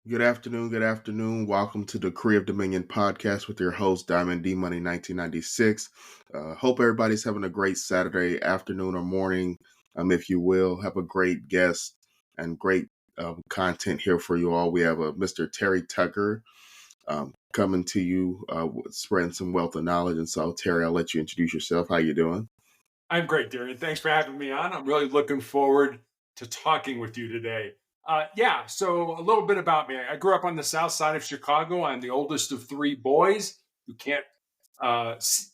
Good afternoon. Good afternoon. Welcome to the Career of Dominion podcast with your host, Diamond D Money 1996. Hope everybody's having a great Saturday afternoon or morning, if you will. Have a great guest and great content here for you all. We have Mr. Terry Tucker coming to you, spreading some wealth of knowledge. And so, Terry, I'll let you introduce yourself. How you doing? I'm great, Darian. Thanks for having me on. I'm really looking forward to talking with you today. So a little bit about me. I grew up on the south side of Chicago. I'm the oldest of three boys. You can't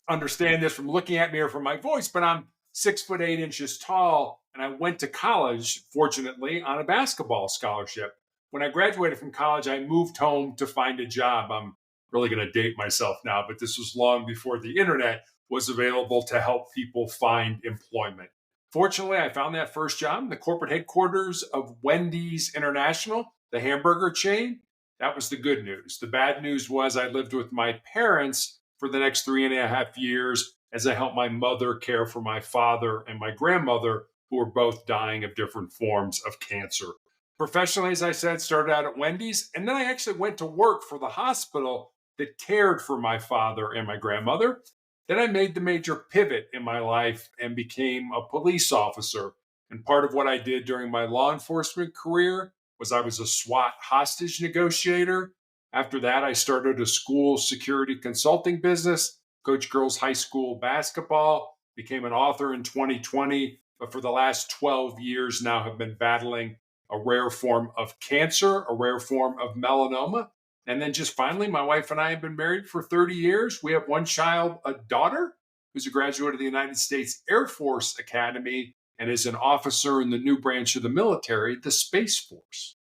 understand this from looking at me or from my voice, but I'm 6 foot 8 inches tall, and I went to college, fortunately, on a basketball scholarship. When I graduated from college, I moved home to find a job. I'm really going to date myself now, but this was long before the internet was available to help people find employment. Fortunately, I found that first job in the corporate headquarters of Wendy's International, the hamburger chain. That was the good news. The bad news was I lived with my parents for the next 3.5 years as I helped my mother care for my father and my grandmother, who were both dying of different forms of cancer. Professionally, as I said, started out at Wendy's, and then I actually went to work for the hospital that cared for my father and my grandmother. Then I made the major pivot in my life and became a police officer. And part of what I did during my law enforcement career was I was a SWAT hostage negotiator. After that, I started a school security consulting business, coached girls high school basketball, became an author in 2020, but for the last 12 years now have been battling a rare form of cancer, a rare form of melanoma. And then just finally, my wife and I have been married for 30 years. We have one child, a daughter, who's a graduate of the United States Air Force Academy and is an officer in the new branch of the military, the Space Force.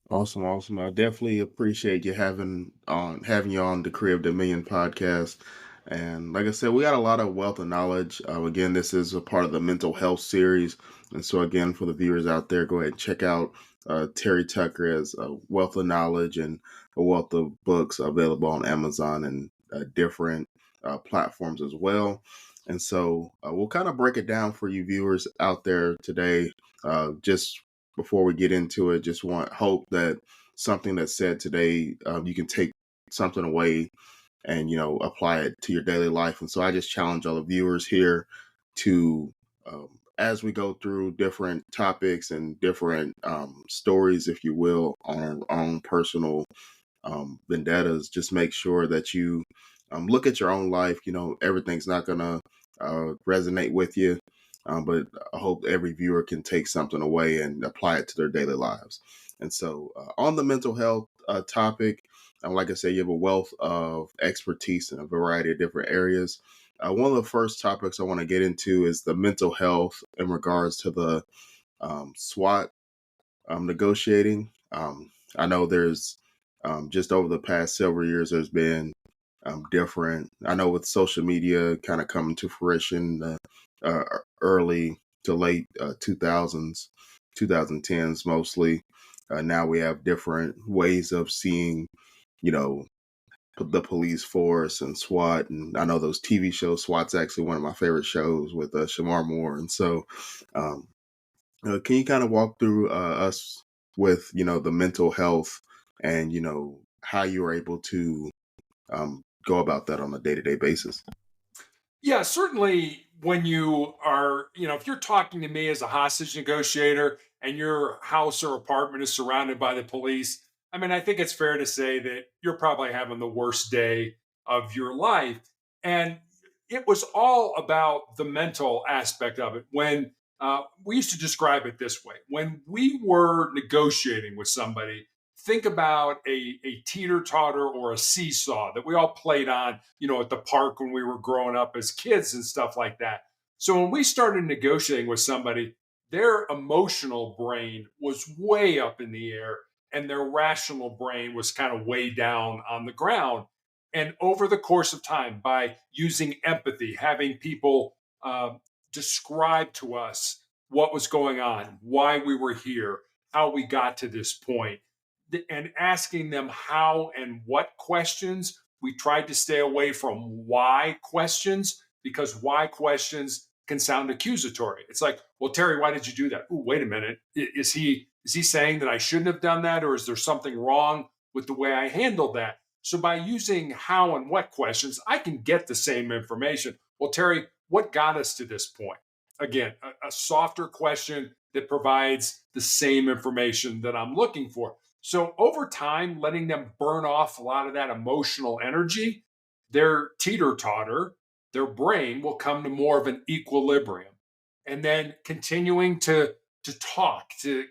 Awesome, awesome. I definitely appreciate you having you on the Career of Dominion podcast. And like I said, we got a lot of wealth of knowledge. Again, this is a part of the mental health series. And so again, for the viewers out there, go ahead and check out Terry Tucker as a wealth of knowledge and a wealth of books available on Amazon and different platforms as well. And so we'll kind of break it down for you viewers out there today. Just before we get into it, just hope that something that's said today, you can take something away and apply it to your daily life. And so I just challenge all the viewers here to, as we go through different topics and different stories, if you will, on our own personal vendettas, just make sure that you look at your own life. Everything's not gonna resonate with you, but I hope every viewer can take something away and apply it to their daily lives. And so, on the mental health topic, like I said, you have a wealth of expertise in a variety of different areas. One of the first topics I want to get into is the mental health in regards to the SWAT negotiating. I know there's just over the past several years, there's been different. I know with social media kind of coming to fruition, uh, early to late 2000s, 2010s mostly. Now we have different ways of seeing, you know, the police force and SWAT. And I know those TV shows, SWAT's actually one of my favorite shows with Shamar Moore. And so, um, can you kind of walk through us with, the mental health and, how you were able to go about that on a day-to-day basis? Yeah, certainly when you are, if you're talking to me as a hostage negotiator and your house or apartment is surrounded by the police, I mean, I think it's fair to say that you're probably having the worst day of your life. And it was all about the mental aspect of it. When we used to describe it this way: when we were negotiating with somebody, think about a teeter totter or a seesaw that we all played on, at the park when we were growing up as kids and stuff like that. So when we started negotiating with somebody, their emotional brain was way up in the air and their rational brain was kind of way down on the ground. And over the course of time, by using empathy, having people describe to us what was going on, why we were here, how we got to this point, and asking them how and what questions. We tried to stay away from why questions because why questions can sound accusatory. It's like, well, Terry, why did you do that? Oh, wait a minute. Is he Is he saying that I shouldn't have done that, or is there something wrong with the way I handled that? So by using how and what questions, I can get the same information. Well, Terry, what got us to this point? Again, a softer question that provides the same information that I'm looking for. So over time, letting them burn off a lot of that emotional energy, their teeter totter, their brain will come to more of an equilibrium. And then continuing to talk, to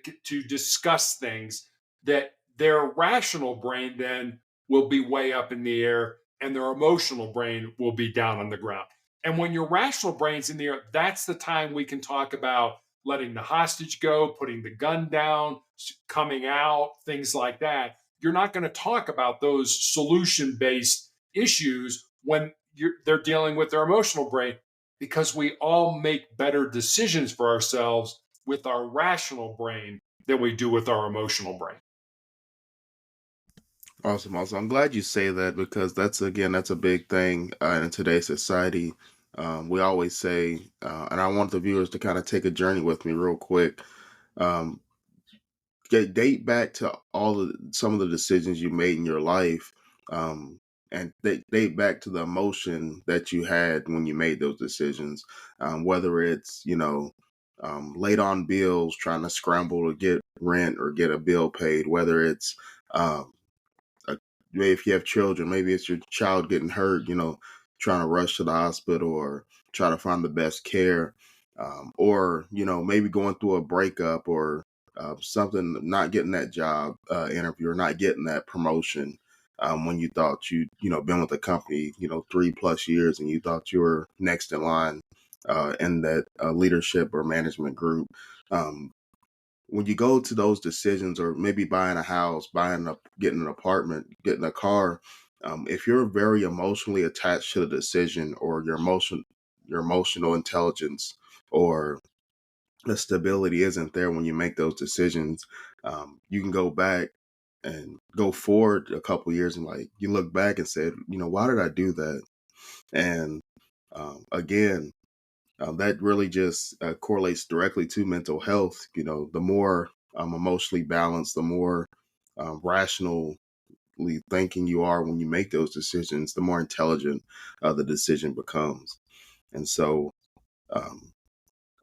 discuss things, that their rational brain then will be way up in the air and their emotional brain will be down on the ground. And when your rational brain's in the air, that's the time we can talk about letting the hostage go, putting the gun down, coming out, things like that. You're not going to talk about those solution based issues when they're dealing with their emotional brain, because we all make better decisions for ourselves with our rational brain than we do with our emotional brain. Awesome, awesome. I'm glad you say that because that's again that's a big thing in today's society. We always say, and I want the viewers to kind of take a journey with me real quick. Um, date back to all of some of the decisions you made in your life, and date back to the emotion that you had when you made those decisions. Whether it's late on bills, trying to scramble to get rent or get a bill paid, whether it's um, maybe if you have children, maybe it's your child getting hurt, trying to rush to the hospital or try to find the best care, or maybe going through a breakup or something, not getting that job interview or not getting that promotion when you thought been with the company 3+ years and you thought you were next in line in that leadership or management group. Um, when you go to those decisions, or maybe buying a house, getting an apartment, getting a car, if you're very emotionally attached to the decision, or your emotional intelligence or the stability isn't there when you make those decisions, you can go back and go forward a couple years and like you look back and said, why did I do that? And again, that really just correlates directly to mental health. The more emotionally balanced, the more rationally thinking you are when you make those decisions, the more intelligent the decision becomes. And so, um,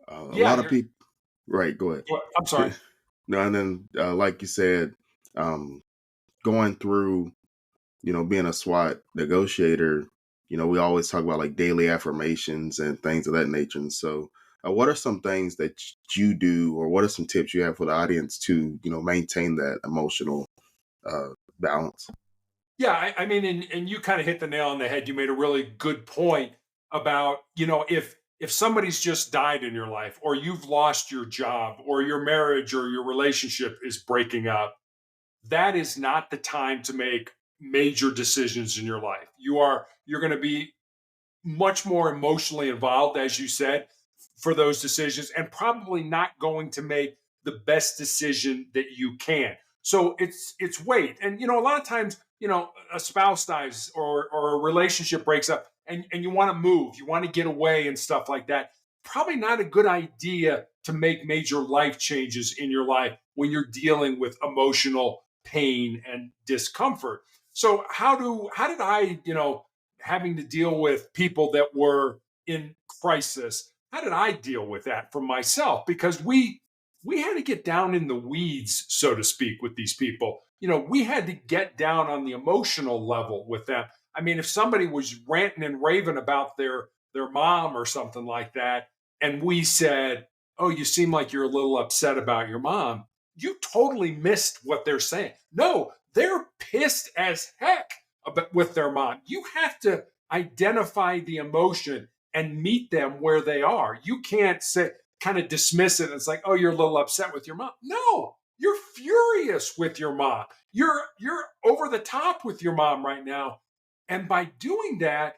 a Yeah, lot of people, right? Go I'm sorry. ahead. No, and then, like you said, um, going through being a SWAT negotiator, we always talk about like daily affirmations and things of that nature. And so, what are some things that you do, or what are some tips you have for the audience to, maintain that emotional uh, balance? Yeah, I mean, and you kind of hit the nail on the head. You made a really good point about, if somebody's just died in your life, or you've lost your job, or your marriage or your relationship is breaking up, that is not the time to make major decisions in your life. You're going to be much more emotionally involved, as you said, for those decisions, and probably not going to make the best decision that you can. So it's wait. And a lot of times, a spouse dies, or a relationship breaks up, and you want to move, you want to get away and stuff like that. Probably not a good idea to make major life changes in your life when you're dealing with emotional pain and discomfort. So how did I, having to deal with people that were in crisis, how did I deal with that for myself? Because we had to get down in the weeds, so to speak, with these people. We had to get down on the emotional level with them. I mean, if somebody was ranting and raving about their mom or something like that, and we said, "Oh, you seem like you're a little upset about your mom," you totally missed what they're saying. No, they're pissed as heck with their mom. You have to identify the emotion and meet them where they are. You can't say, kind of dismiss it. It's like, oh, you're a little upset with your mom. No, you're furious with your mom. You're over the top with your mom right now. And by doing that,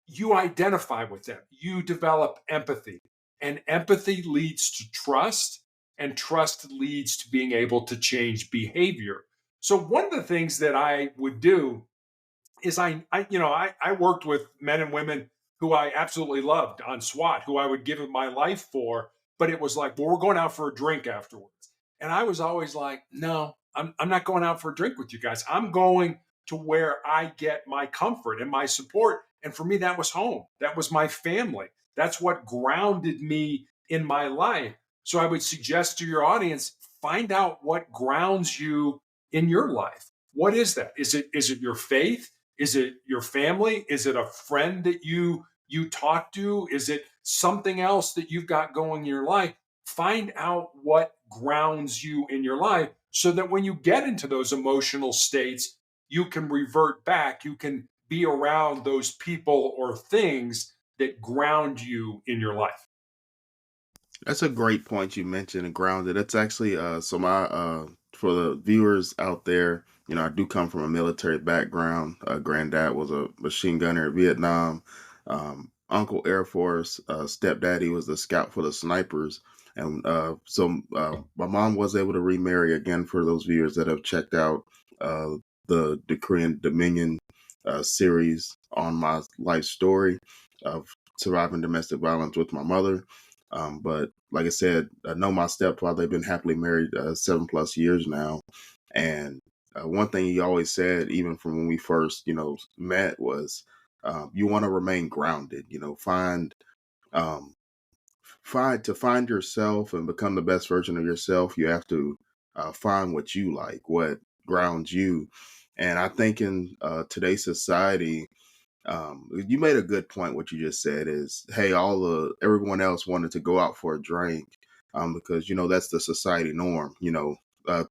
you identify with them. You develop empathy. And empathy leads to trust, and trust leads to being able to change behavior. So one of the things that I would do is I worked with men and women who I absolutely loved on SWAT, who I would give my life for, but it was like, well, we're going out for a drink afterwards. And I was always like, no, I'm not going out for a drink with you guys. I'm going to where I get my comfort and my support. And for me, that was home. That was my family. That's what grounded me in my life. So I would suggest to your audience, find out what grounds you in your life. What is that? Is it your faith? Is it your family? Is it a friend that you talk to? Is it something else that you've got going in your life? Find out what grounds you in your life so that when you get into those emotional states, you can revert back. You can be around those people or things that ground you in your life. That's a great point you mentioned and grounded. That's actually so my for the viewers out there, I do come from a military background. Granddad was a machine gunner in Vietnam. Uncle Air Force, stepdaddy was the scout for the snipers. And my mom was able to remarry again for those viewers that have checked out uh, the Decree and Dominion series on my life story of surviving domestic violence with my mother. But like I said, I know my stepfather. They've been happily married 7+ years now. And one thing he always said, even from when we first, met, was you want to remain grounded. Um, find yourself and become the best version of yourself. You have to find what you like, what grounds you. And I think in today's society, you made a good point. What you just said is, hey, everyone else wanted to go out for a drink, because that's the society norm. Uh,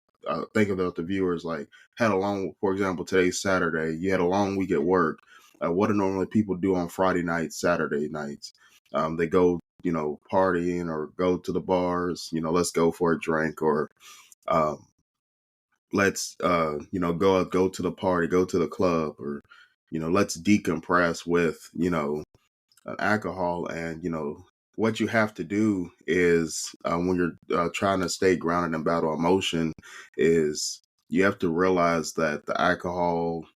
think about the viewers, like, had a long, for example, today's Saturday. You had a long week at work. What do normally people do on Friday nights, Saturday nights? They go, partying or go to the bars. Let's go for a drink, or um, let's go to the party, go to the club, or let's decompress with alcohol. And what you have to do is, when you're trying to stay grounded and battle emotion, is you have to realize that the alcohol,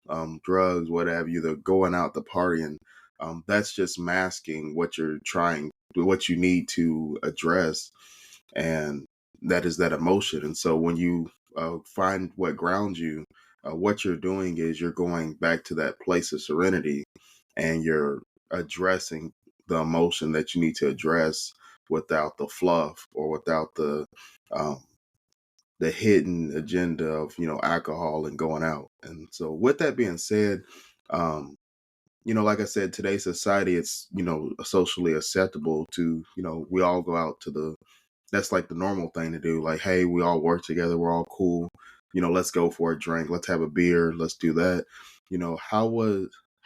drugs, whatever, the going out, the partying, that's just masking what you need to address, and that is that emotion. And so when you find what grounds you, what you're doing is you're going back to that place of serenity, and you're addressing the emotion that you need to address without the fluff, or without um, the hidden agenda of alcohol and going out. And so with that being said, um, like I said, today's society, it's socially acceptable to we all go out to the that's like the normal thing to do. Like, hey, we all work together, we're all cool. Let's go for a drink, let's have a beer, let's do that.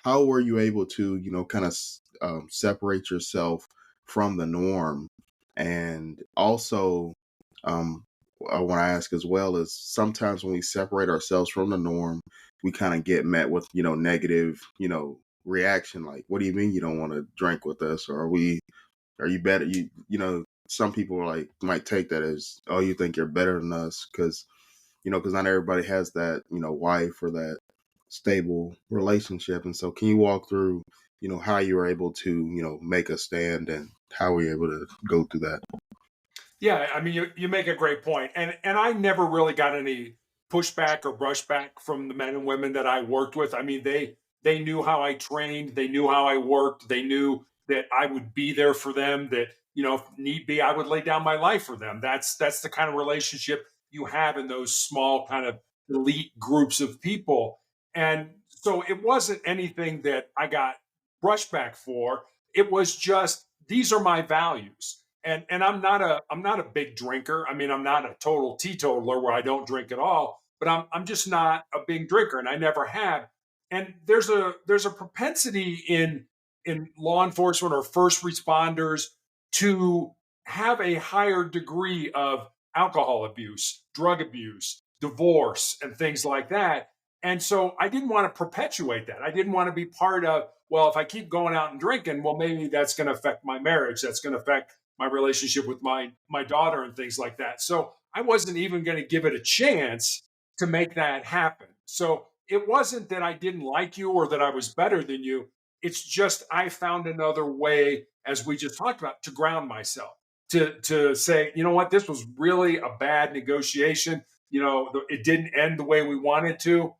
How were you able to kind of separate yourself from the norm? And also, um, I want to ask as well, is sometimes when we separate ourselves from the norm, we kind of get met with negative reaction. Like, what do you mean you don't want to drink with us? Or are you better? Some people like might take that as, oh, you think you're better than us, because not everybody has that wife or that stable relationship. And so, can you walk through how you were able to make a stand, and how were you able to go through that? Yeah, I mean, you make a great point, and I never really got any pushback or brushback from the men and women that I worked with. I mean, they knew how I trained, they knew how I worked, they knew that I would be there for them. That if need be, I would lay down my life for them. That's the kind of relationship you have in those small kind of elite groups of people, and so it wasn't anything that I got brushback for. It was just, these are my values, and I'm not a big drinker. I mean, I'm not a total teetotaler where I don't drink at all, but I'm just not a big drinker, and I never have. And there's a propensity in law enforcement or first responders to have a higher degree of alcohol abuse, drug abuse, divorce, and things like that. And so I didn't want to perpetuate that. I didn't want to be part of, well, if I keep going out and drinking, well, maybe that's going to affect my marriage. That's going to affect my relationship with my daughter and things like that. So I wasn't even going to give it a chance to make that happen. So it wasn't that I didn't like you or that I was better than you. It's just I found another way, as we just talked about, to ground myself. to say, you know what, this was really a bad negotiation. It didn't end the way we wanted to.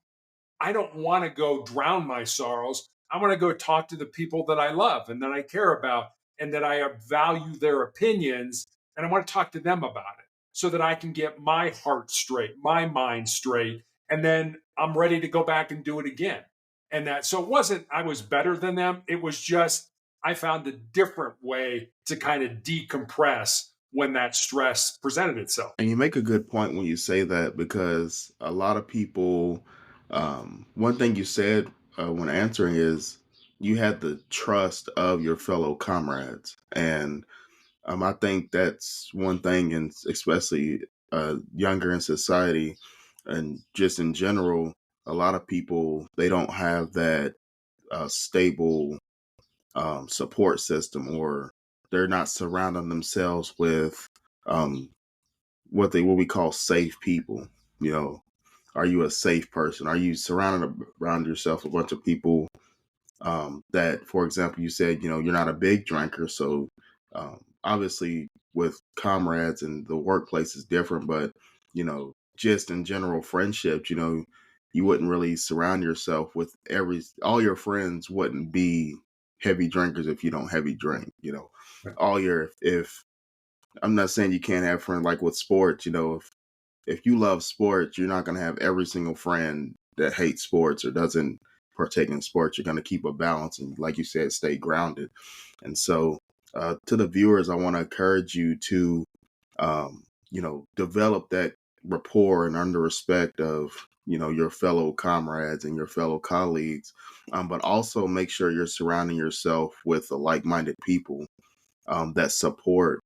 I don't want to go drown my sorrows. I want to go talk to the people that I love and that I care about and that I value their opinions. And I want to talk to them about it so that I can get my heart straight, my mind straight. And then I'm ready to go back and do it again. And so it wasn't, I was better than them. It was just, I found a different way to kind of decompress when that stress presented itself. And you make a good point when you say that, because a lot of people, one thing you said when answering is you had the trust of your fellow comrades. And I think that's one thing, and especially younger in society and just in general, a lot of people, they don't have that stable support system, or they're not surrounding themselves with um, what we call safe people. You know, are you a safe person? Are you surrounded around yourself a bunch of people that, for example, you said, you're not a big drinker, so obviously with comrades and the workplace is different, but just in general friendships, you wouldn't really surround yourself with all your friends wouldn't be heavy drinkers if you don't heavy drink. All your if I'm not saying you can't have friends like with sports. If you love sports, you're not going to have every single friend that hates sports or doesn't partake in sports. You're going to keep a balance and, like you said, stay grounded. And so, to the viewers, I want to encourage you to, develop that rapport and under respect of, your fellow comrades and your fellow colleagues, but also make sure you're surrounding yourself with like-minded people that support,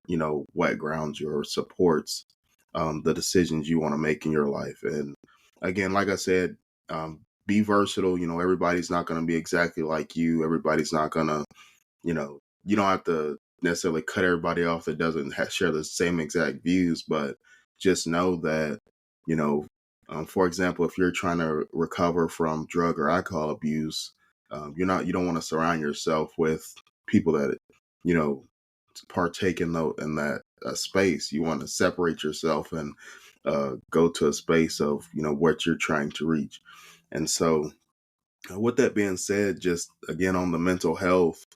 what grounds you or supports the decisions you want to make in your life. And again, like I said, be versatile. Everybody's not going to be exactly like you. Everybody's not going to, you don't have to necessarily cut everybody off that doesn't share the same exact views, but just know that, you know, for example, if you're trying to recover from drug or alcohol abuse, you don't want to surround yourself with people that, you know, partake in that space. You want to separate yourself and go to a space of what you're trying to reach. And so, with that being said, just again on the mental health,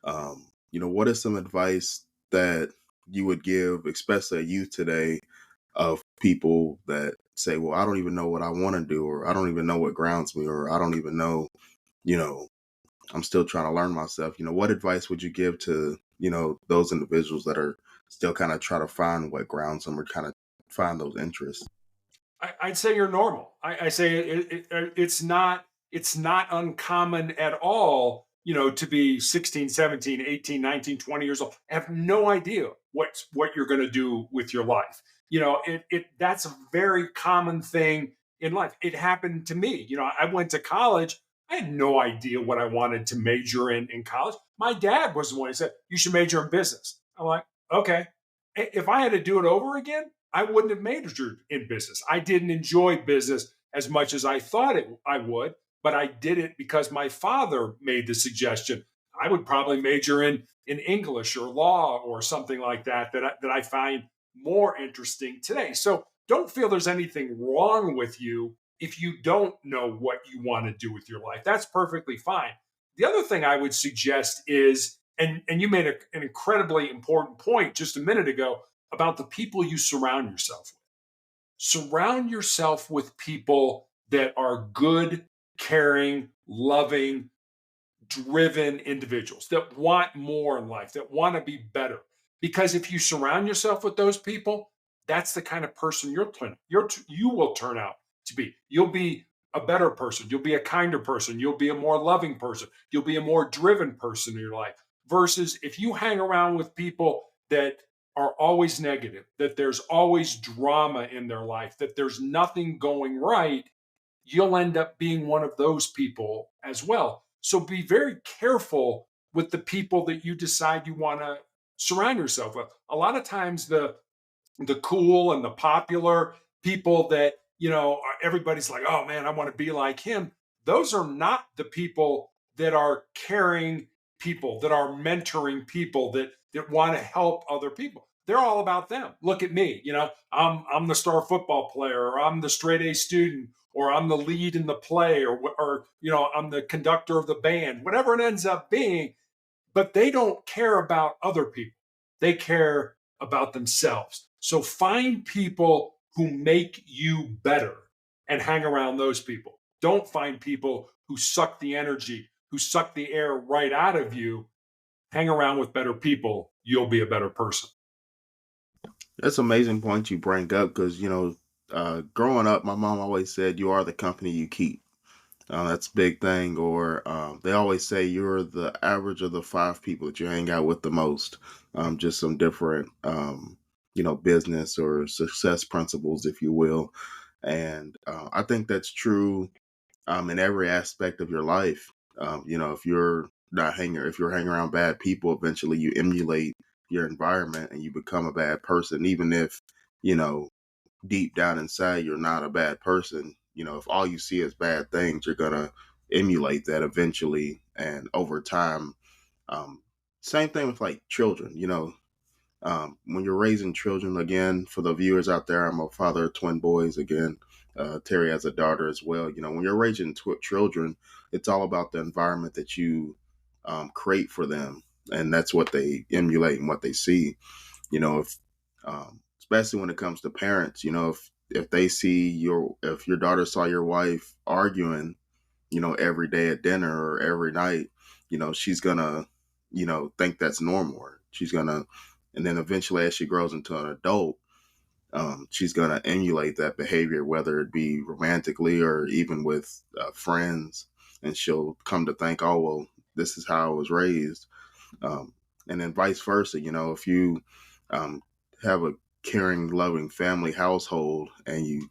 what is some advice that you would give, especially a youth today, of people that say, "Well, I don't even know what I want to do, or I don't even know what grounds me, or I don't even know, you know, I'm still trying to learn myself." What advice would you give to, those individuals that are still kind of try to find what grounds them or kind of find those interests? I'd say you're normal. I say it's not uncommon at all, to be 16, 17, 18, 19, 20 years old. Have no idea what you're going to do with your life. That's a very common thing in life. It happened to me. I went to college. I had no idea what I wanted to major in college. My dad was the one who said, "You should major in business." I'm like, okay. If I had to do it over again, I wouldn't have majored in business. I didn't enjoy business as much as I thought I would, but I did it because my father made the suggestion. I would probably major in English or law or something like that I find more interesting today. So don't feel there's anything wrong with you if you don't know what you want to do with your life. That's perfectly fine. The other thing I would suggest is, and you made an incredibly important point just a minute ago about the people you surround yourself with. Surround yourself with people that are good, caring, loving, driven individuals that want more in life, that want to be better. Because if you surround yourself with those people, that's the kind of person you will turn out to be. You'll be a better person. You'll be a kinder person. You'll be a more loving person. You'll be a more driven person in your life. Versus if you hang around with people that are always negative, that there's always drama in their life, that there's nothing going right, you'll end up being one of those people as well. So be very careful with the people that you decide you want to surround yourself with. A lot of times the cool and the popular people that, everybody's like, "Oh man, I want to be like him." Those are not the people that are caring people, that are mentoring people, that want to help other people. they're all about them. Look at me, I'm the star football player, or I'm the straight A student, or I'm the lead in the play, or I'm the conductor of the band, whatever it ends up being. But they don't care about other people. They care about themselves. So find people who make you better and hang around those people. Don't find people who suck the energy, who suck the air right out of you. Hang around with better people. You'll be a better person. That's an amazing point you bring up because, growing up, my mom always said, you are the company you keep. That's a big thing. Or they always say you're the average of the five people that you hang out with the most. Just some different, business or success principles, if you will. And I think that's true in every aspect of your life. If if you're hanging around bad people, eventually you emulate your environment and you become a bad person, even if, you know, deep down inside you're not a bad person. If all you see is bad things, you're gonna emulate that eventually and over time. um, Same thing with like children. When you're raising children, again, for the viewers out there, I'm a father of twin boys. Again, Terry has a daughter as well. When you're raising children, it's all about the environment that you create for them, and that's what they emulate and what they see. If especially when it comes to parents, if they see if your daughter saw your wife arguing, every day at dinner or every night, she's gonna, think that's normal. She's gonna, and then eventually as she grows into an adult, she's gonna emulate that behavior, whether it be romantically or even with friends, and she'll come to think, oh well, this is how I was raised. um, and then vice versa. If you um, have a caring, loving family household and you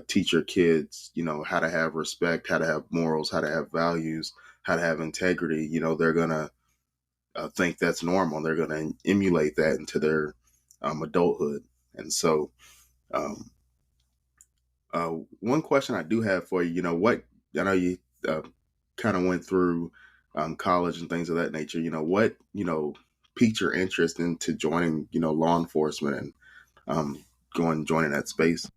teach your kids, how to have respect, how to have morals, how to have values, how to have integrity, they're gonna think that's normal. They're gonna emulate that into their adulthood. And so, um, one question I do have for you, what I know you uh, kind of went through college and things of that nature. What piqued your interest into joining law enforcement and joining that space.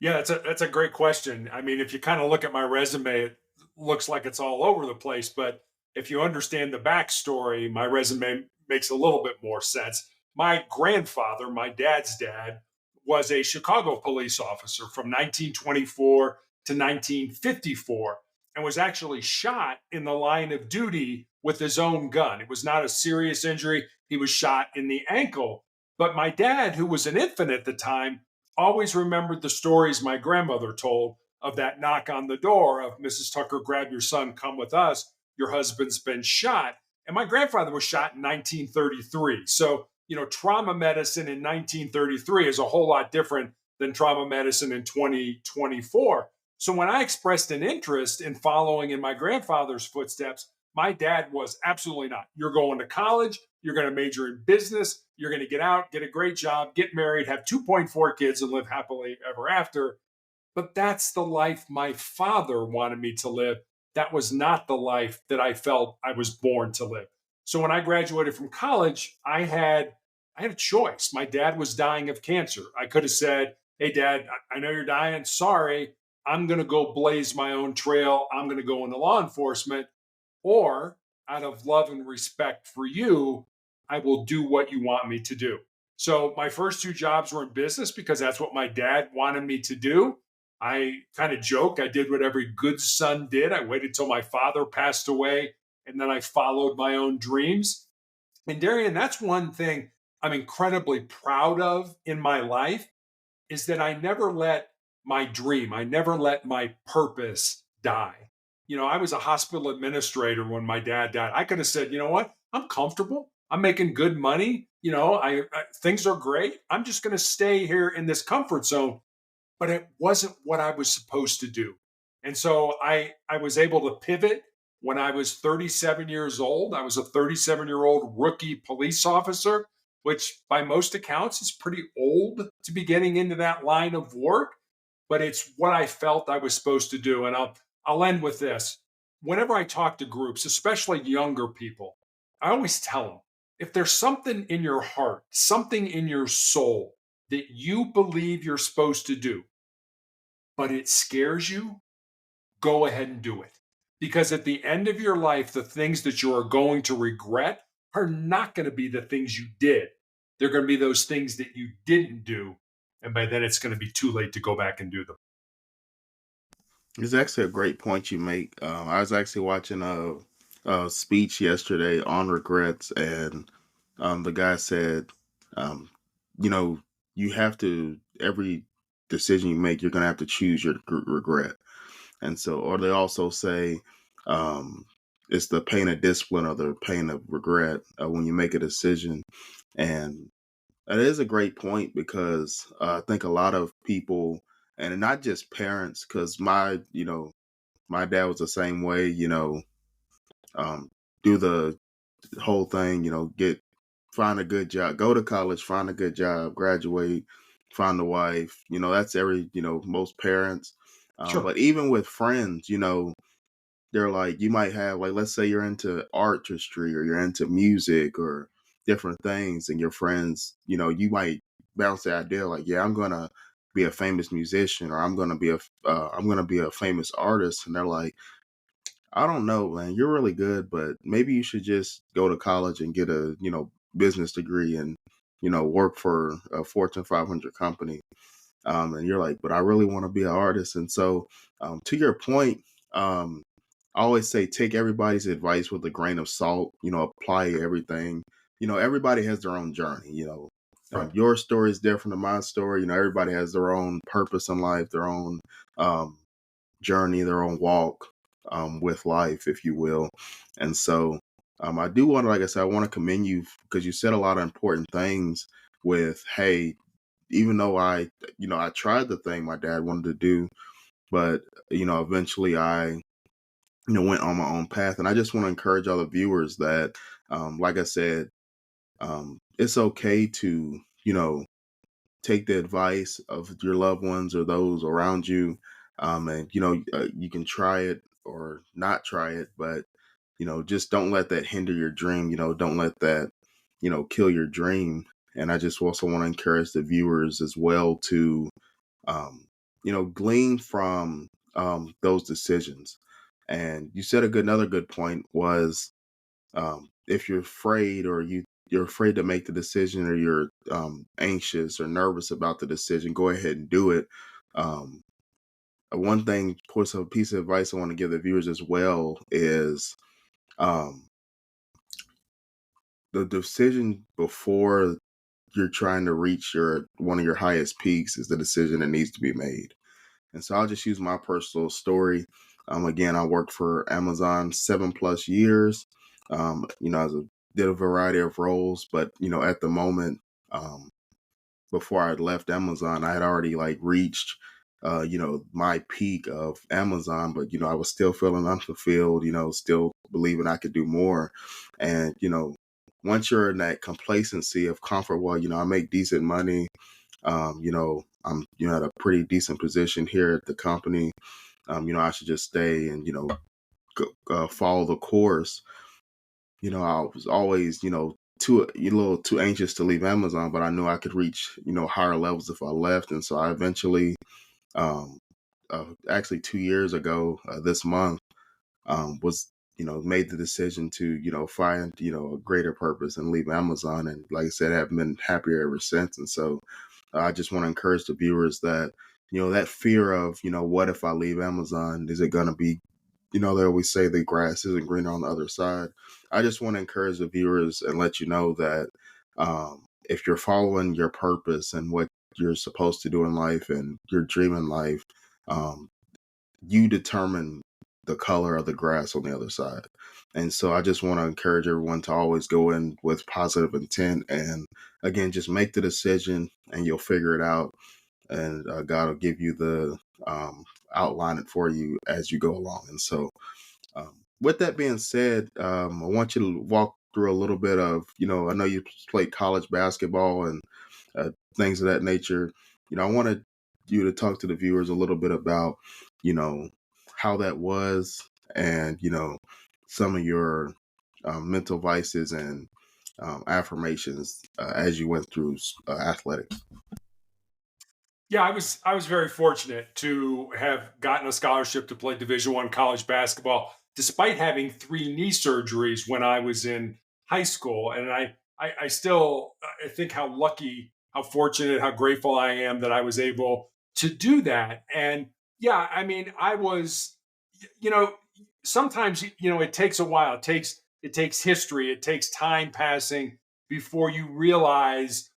Yeah, that's a great question. I mean, if you kind of look at my resume, it looks like it's all over the place. But if you understand the backstory, my resume makes a little bit more sense. My grandfather, my dad's dad, was a Chicago police officer from 1924 to 1954 and was actually shot in the line of duty with his own gun. It was not a serious injury. He was shot in the ankle. But my dad, who was an infant at the time, always remembered the stories my grandmother told of that knock on the door of Mrs. Tucker, grab your son, come with us. Your husband's been shot. And my grandfather was shot in 1933. So, trauma medicine in 1933 is a whole lot different than trauma medicine in 2024. So when I expressed an interest in following in my grandfather's footsteps, my dad was absolutely not. You're going to college, you're going to major in business, you're going to get out, get a great job, get married, have 2.4 kids, and live happily ever after. But that's the life my father wanted me to live. That was not the life that I felt I was born to live. So when I graduated from college, I had a choice. My dad was dying of cancer. I could have said, "Hey dad, I know you're dying. Sorry. I'm going to go blaze my own trail. I'm going to go into law enforcement." Or out of love and respect for you, I will do what you want me to do. So my first two jobs were in business because that's what my dad wanted me to do. I kind of joke, I did what every good son did. I waited till my father passed away and then I followed my own dreams. And Darian, that's one thing I'm incredibly proud of in my life is that I never let my dream, I never let my purpose die. I was a hospital administrator when my dad died. I could have said, you know what? I'm comfortable. I'm making good money. Things are great. I'm just going to stay here in this comfort zone. But it wasn't what I was supposed to do. And so I was able to pivot when I was 37 years old. I was a 37-year-old rookie police officer, which by most accounts is pretty old to be getting into that line of work, but it's what I felt I was supposed to do. And I'll end with this. Whenever I talk to groups, especially younger people, I always tell them If there's something in your heart, something in your soul that you believe you're supposed to do, but it scares you, go ahead and do it. Because at the end of your life, the things that you are going to regret are not going to be the things you did. They're going to be those things that you didn't do. And by then, it's going to be too late to go back and do them. It's actually a great point you make. I was actually watching a speech yesterday on regrets, and the guy said, um, you know, you have to, every decision you make, you're going to have to choose your regret. And so, or they also say, um, it's the pain of discipline or the pain of regret when you make a decision. And that is a great point because I think a lot of people, and not just parents, because my dad was the same way, um, do the whole thing, find a good job, go to college, find a good job, graduate, find a wife. That's most parents. Sure. But even with friends, they're like, you might have, like, let's say you're into artistry or you're into music or different things, and your friends, you might bounce the idea like, yeah, I'm gonna be a famous musician, or I'm gonna be a famous artist, and they're like, I don't know, man, you're really good, but maybe you should just go to college and get a business degree and work for a Fortune 500 company. And you're like, but I really want to be an artist. And so, to your point, um, I always say take everybody's advice with a grain of salt, apply everything. Everybody has their own journey, Right. your story is different than my story. Everybody has their own purpose in life, their own um, journey, their own walk with life, if you will. And so, I do want to, like I said, I want to commend you because you said a lot of important things with, hey, even though I tried the thing my dad wanted to do, but, eventually I, went on my own path. And I just want to encourage all the viewers that, like I said, it's okay to, take the advice of your loved ones or those around you. And, you can try it or not try it, but, just don't let that hinder your dream. Don't let that, kill your dream. And I just also want to encourage the viewers as well to, um, glean from those decisions. And you said another good point was, if you're afraid or you're afraid to make the decision, or you're anxious or nervous about the decision, go ahead and do it. Um, one thing, a piece of advice I want to give the viewers as well is, um, the decision before you're trying to reach your one of your highest peaks is the decision that needs to be made. And so I'll just use my personal story. Again, I worked for Amazon 7+ years. Did a variety of roles, but at the moment, um, before I left Amazon, I had already like reached, my peak of Amazon, but I was still feeling unfulfilled. Still believing I could do more, and once you're in that complacency of comfort, well, I make decent money. I'm at a pretty decent position here at the company. I should just stay and follow the course. I was always too a little too anxious to leave Amazon, but I knew I could reach higher levels if I left, and so I eventually, actually 2 years ago, this month, was made the decision to find a greater purpose and leave Amazon, and like I said, have been happier ever since. And so I just want to encourage the viewers that that fear of what if I leave Amazon, is it going to be, they always say the grass isn't greener on the other side. I just want to encourage the viewers and let you know that, if you're following your purpose and what you're supposed to do in life and your dream in life, um, you determine the color of the grass on the other side. And so I just want to encourage everyone to always go in with positive intent, and again, just make the decision and you'll figure it out. And God will give you the, outline it for you as you go along. And so, with that being said, I want you to walk through a little bit of, I know you played college basketball and things of that nature. I wanted you to talk to the viewers a little bit about, you know, how that was, and, some of your mental vices and affirmations as you went through athletics? Yeah, I was very fortunate to have gotten a scholarship to play Division I college basketball, despite having three knee surgeries when I was in high school. And I still I think how lucky, how fortunate, how grateful I am that I was able to do that. And yeah, I mean, I was, you know, sometimes it takes a while. It takes history. It takes time passing before you realize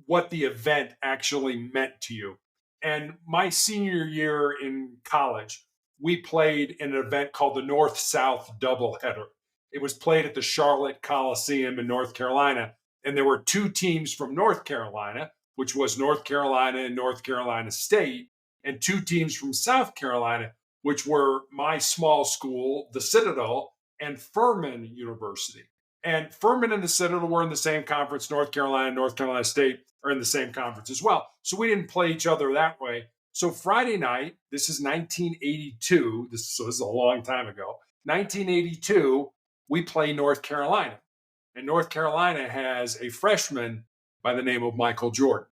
what the event actually meant to you. And my senior year in college, we played in an event called the North South Doubleheader. It was played at the Charlotte Coliseum in North Carolina. And there were two teams from North Carolina, which was North Carolina and North Carolina State, and two teams from South Carolina, which were my small school, the Citadel, and Furman University. And Furman and the Citadel were in the same conference. North Carolina State are in the same conference as well. So we didn't play each other that way. So Friday night, this is 1982. This is a long time ago. 1982, we play North Carolina. And North Carolina has a freshman by the name of Michael Jordan.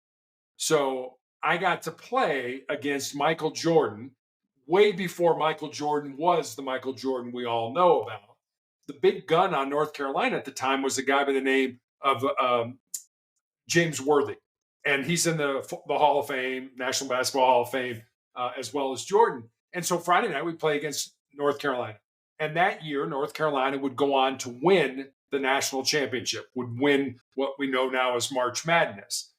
So I got to play against Michael Jordan way before Michael Jordan was the Michael Jordan we all know about. The big gun on North Carolina at the time was a guy by the name of James Worthy, and he's in the Hall of Fame, National Basketball Hall of Fame, as well as Jordan. And so Friday night we play against North Carolina, and that year North Carolina would go on to win the national championship, would win what we know now as March Madness.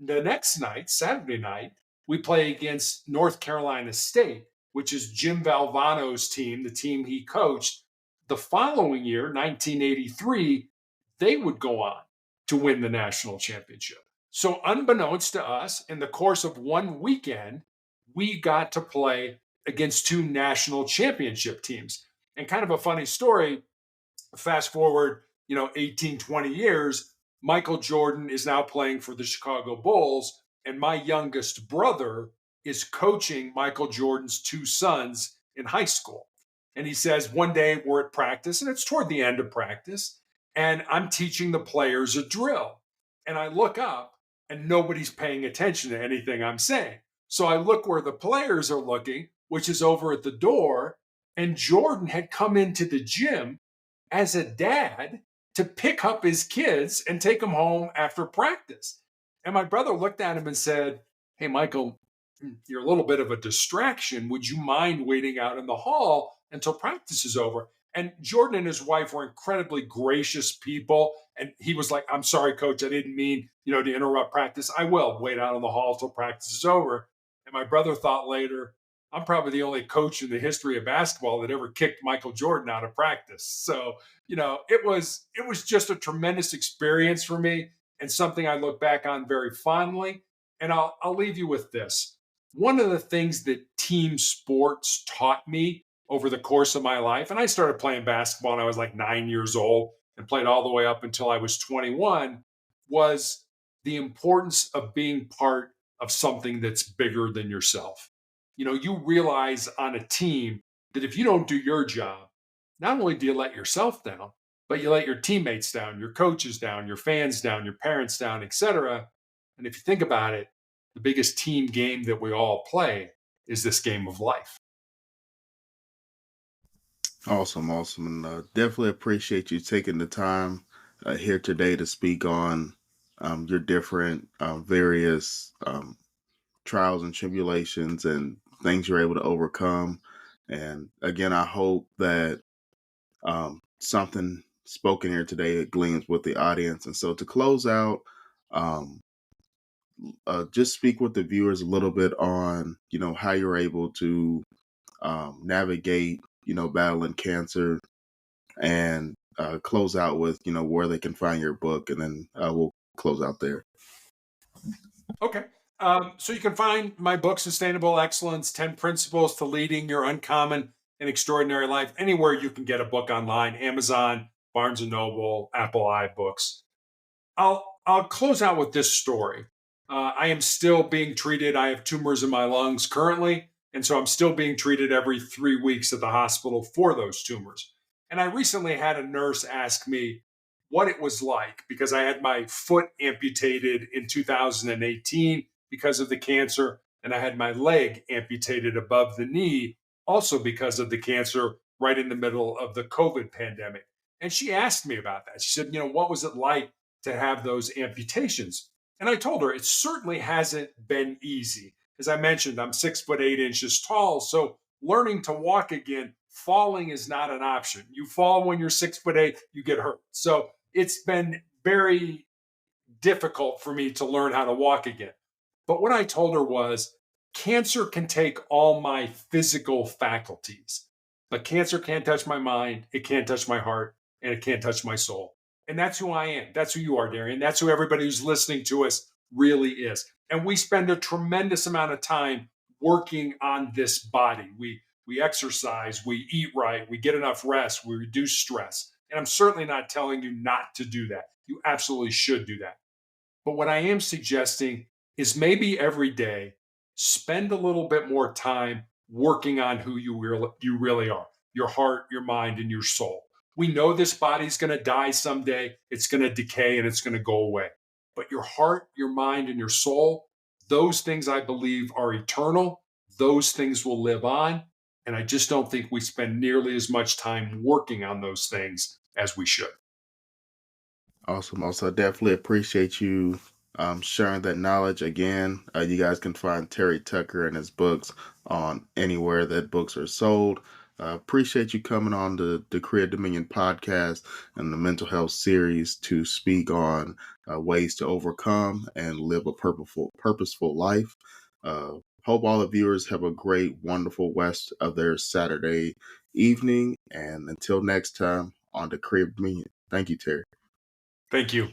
The next night, Saturday night, we play against North Carolina State, which is Jim Valvano's team, the team he coached. The following year, 1983, they would go on to win the national championship. So, unbeknownst to us, in the course of one weekend, we got to play against two national championship teams. And kind of a funny story, fast forward, 18, 20 years, Michael Jordan is now playing for the Chicago Bulls, and my youngest brother is coaching Michael Jordan's two sons in high school. And he says, one day we're at practice, and it's toward the end of practice, and I'm teaching the players a drill. And I look up, and nobody's paying attention to anything I'm saying. So I look where the players are looking, which is over at the door, and Jordan had come into the gym as a dad to pick up his kids and take them home after practice. And my brother looked at him and said, "Hey, Michael, you're a little bit of a distraction. Would you mind waiting out in the hall until practice is over?" And Jordan and his wife were incredibly gracious people. And he was like, "I'm sorry, coach. I didn't mean, to interrupt practice. I will wait out in the hall till practice is over." And my brother thought later, I'm probably the only coach in the history of basketball that ever kicked Michael Jordan out of practice. So, it was just a tremendous experience for me and something I look back on very fondly. And I'll leave you with this. One of the things that team sports taught me over the course of my life, and I started playing basketball when I was like 9 years old and played all the way up until I was 21, was the importance of being part of something that's bigger than yourself. You realize on a team that if you don't do your job, not only do you let yourself down, but you let your teammates down, your coaches down, your fans down, your parents down, etc. And if you think about it, the biggest team game that we all play is this game of life. Awesome, awesome, and definitely appreciate you taking the time here today to speak on your different various trials and tribulations and things you're able to overcome. And again, I hope that something spoken here today gleams with the audience. And so to close out, um, just speak with the viewers a little bit on, how you're able to navigate, battling cancer, and close out with, where they can find your book. And then we'll close out there. Okay. So you can find my book, Sustainable Excellence 10 Principles to Leading Your Uncommon and Extraordinary Life, anywhere you can get a book online: Amazon, Barnes and Noble, Apple iBooks. I'll close out with this story. I am still being treated. I have tumors in my lungs currently, and so I'm still being treated every 3 weeks at the hospital for those tumors. And I recently had a nurse ask me, what it was like because I had my foot amputated in 2018 because of the cancer, and I had my leg amputated above the knee also because of the cancer right in the middle of the COVID pandemic. And she asked me about that. She said, what was it like to have those amputations? And I told her it certainly hasn't been easy. As I mentioned, I'm 6 foot 8 inches tall. So learning to walk again, falling is not an option. You fall when you're 6 foot 8, you get hurt. So it's been very difficult for me to learn how to walk again. But what I told her was cancer can take all my physical faculties, but cancer can't touch my mind, it can't touch my heart, and it can't touch my soul. And that's who I am. That's who you are, Darian. That's who everybody who's listening to us really is. And we spend a tremendous amount of time working on this body. We exercise, we eat right, we get enough rest, we reduce stress. And I'm certainly not telling you not to do that. You absolutely should do that. But what I am suggesting is maybe every day spend a little bit more time working on who you really are, your heart, your mind, and your soul. We know this body's going to die someday, it's going to decay and it's going to go away. But your heart, your mind, and your soul, those things I believe are eternal. Those things will live on. And I just don't think we spend nearly as much time working on those things as we should. Awesome. Also, definitely appreciate you sharing that knowledge. Again, you guys can find Terry Tucker and his books on anywhere that books are sold. Appreciate you coming on the Creative Dominion podcast and the mental health series to speak on ways to overcome and live a purposeful life. Hope all the viewers have a great, wonderful rest of their Saturday evening. And until next time on the Creative Dominion. Thank you, Terry. Thank you.